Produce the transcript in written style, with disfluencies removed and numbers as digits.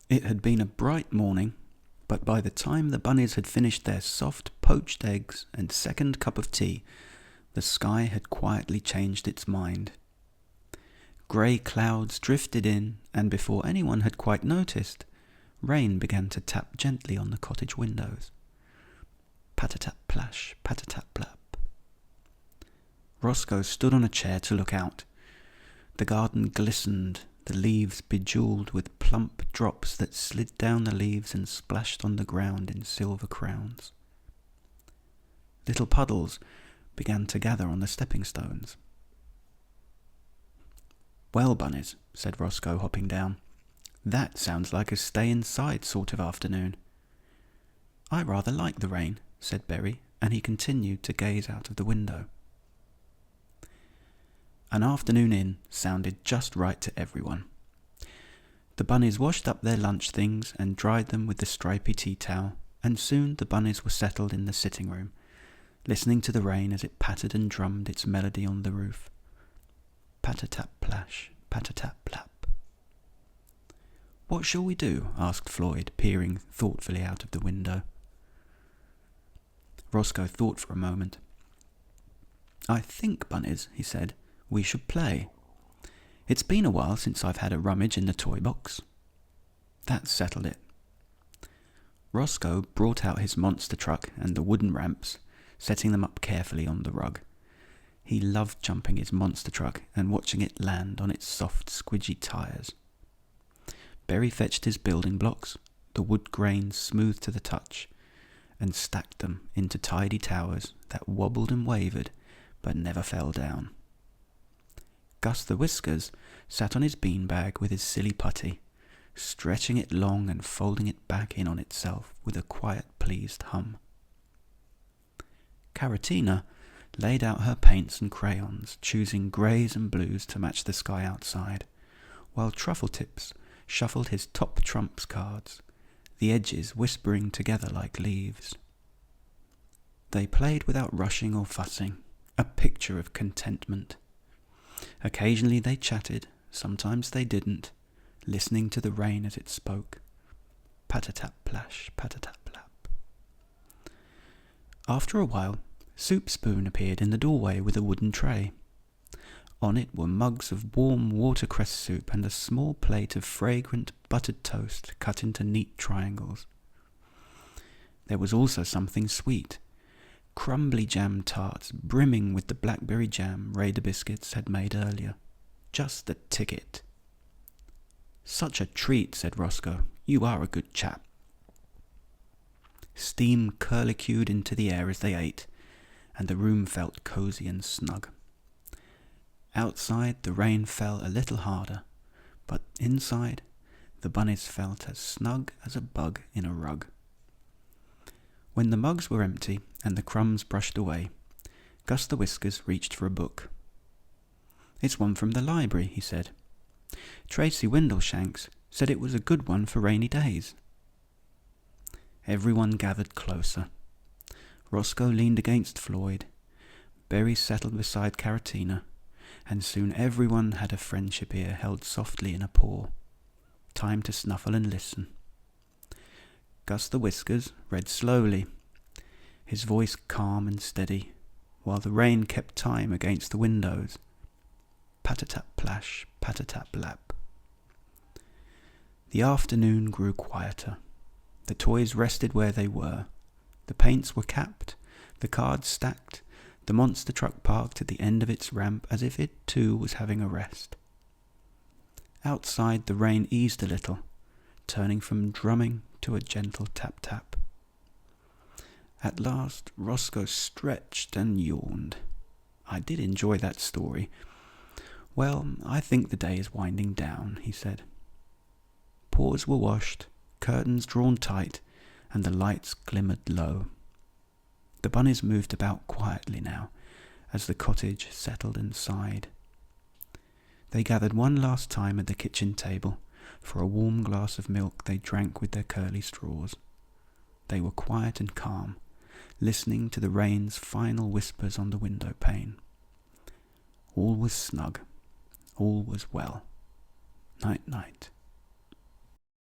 It had been a bright morning, but by the time the bunnies had finished their soft poached eggs and second cup of tea, the sky had quietly changed its mind. Grey clouds drifted in, and before anyone had quite noticed, rain began to tap gently on the cottage windows. Pat-a-tap-plash, pat-a-tap-plap. Roscoe stood on a chair to look out. The garden glistened, the leaves bejewelled with plump drops that slid down the leaves and splashed on the ground in silver crowns. Little puddles began to gather on the stepping stones. "Well, bunnies," said Roscoe, hopping down, "that sounds like a stay inside sort of afternoon." "I rather like the rain," said Berry, and he continued to gaze out of the window. An afternoon in sounded just right to everyone. The bunnies washed up their lunch things and dried them with the stripy tea towel, and soon the bunnies were settled in the sitting room, listening to the rain as it pattered and drummed its melody on the roof. Pat-a-tap-plash, pat-a-tap-plap. "What shall we do?" asked Floyd, peering thoughtfully out of the window. Roscoe thought for a moment. "I think, bunnies," he said, "we should play. It's been a while since I've had a rummage in the toy box." That settled it. Roscoe brought out his monster truck and the wooden ramps, setting them up carefully on the rug. He loved jumping his monster truck and watching it land on its soft, squidgy tyres. Berry fetched his building blocks, the wood grains smooth to the touch, and stacked them into tidy towers that wobbled and wavered but never fell down. Gus the Whiskers sat on his beanbag with his silly putty, stretching it long and folding it back in on itself with a quiet, pleased hum. Caratina laid out her paints and crayons, choosing greys and blues to match the sky outside, while Truffletips shuffled his top trumps cards, the edges whispering together like leaves. They played without rushing or fussing, a picture of contentment. Occasionally they chatted, sometimes they didn't, listening to the rain as it spoke. Pat-a-tap-plash, pat-a-tap-plap. After a while, Soup Spoon appeared in the doorway with a wooden tray. On it were mugs of warm watercress soup and a small plate of fragrant buttered toast cut into neat triangles. There was also something sweet, crumbly jam tarts brimming with the blackberry jam Raider biscuits had made earlier. Just the ticket. "Such a treat," said Roscoe. "You are a good chap." Steam curlicued into the air as they ate, and the room felt cosy and snug. Outside the rain fell a little harder, but inside the bunnies felt as snug as a bug in a rug. When the mugs were empty and the crumbs brushed away, Gus the Whiskers reached for a book. "It's one from the library," he said. "Tracy Windleshanks said it was a good one for rainy days." Everyone gathered closer. Roscoe leaned against Floyd. Berry settled beside Caratina, and soon everyone had a friendship ear held softly in a paw. Time to snuffle and listen. Gus the Whiskers read slowly, his voice calm and steady, while the rain kept time against the windows. Pat-a-tap-plash, pat-a-tap-lap. The afternoon grew quieter. The toys rested where they were. The paints were capped, the cards stacked, the monster truck parked at the end of its ramp as if it too was having a rest. Outside the rain eased a little, turning from drumming to a gentle tap-tap. At last Roscoe stretched and yawned. "I did enjoy that story. Well, I think the day is winding down," he said. Paws were washed, curtains drawn tight, and the lights glimmered low. The bunnies moved about quietly now, as the cottage settled and sighed. They gathered one last time at the kitchen table for a warm glass of milk they drank with their curly straws. They were quiet and calm, listening to the rain's final whispers on the window pane. All was snug. All was well. Night-night.